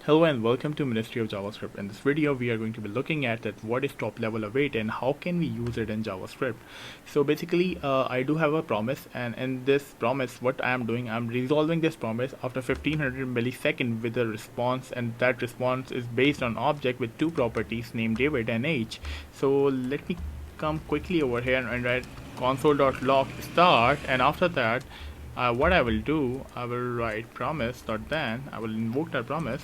Hello and welcome to Ministry of JavaScript. In this video, we are going to be looking at that what is top level await and how can we use it in JavaScript. So basically, I do have a promise, and in this promise, what I am doing, I'm resolving this promise after 1500 milliseconds with a response, and that response is based on object with two properties named David and age. So let me come quickly over here and write console.log start, and after that, what I will do, I will write promise.then I will invoke that promise,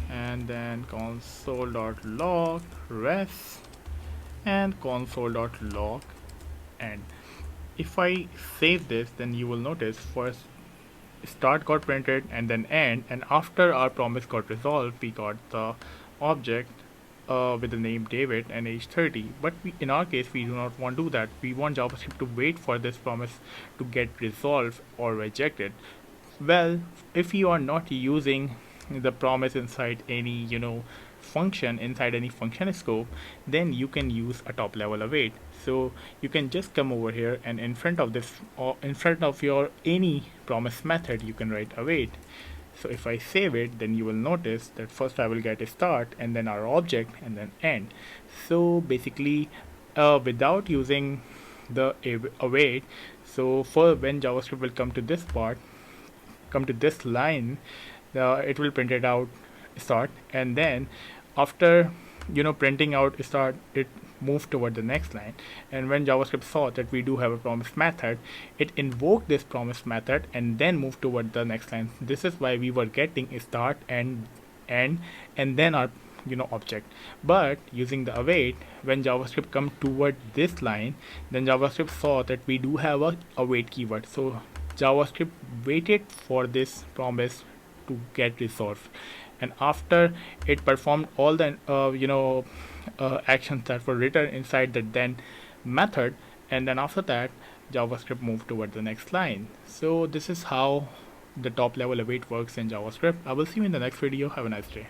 and then console.log res and console.log end. If I save this, then you will notice first start got printed and then end, and after our promise got resolved, we got the object with the name David and age 30. But in our case, we do not want to do that. We want JavaScript to wait for this promise to get resolved or rejected. Well, if you are not using the promise inside any function, inside any function scope, then you can use a top level await. So you can just come over here, and in front of this, or in front of your any promise method, you can write await. So if I save it, then you will notice that first I will get a start and then our object and then end. So basically, without using the await, so for when JavaScript will come to this part, come to this line, it will print it out start, and then after printing out start, it moved toward the next line. And when JavaScript saw that we do have a promise method, it invoked this promise method and then moved toward the next line. This is why we were getting a start and end and then our object. But using the await, when JavaScript come toward this line, then JavaScript saw that we do have a await keyword, so JavaScript waited for this promise to get resolved, and after it performed all the actions that were written inside the then method, and then after that JavaScript moved toward the next line. So this is how the top level await works in JavaScript. I will see you in the next video. Have a nice day.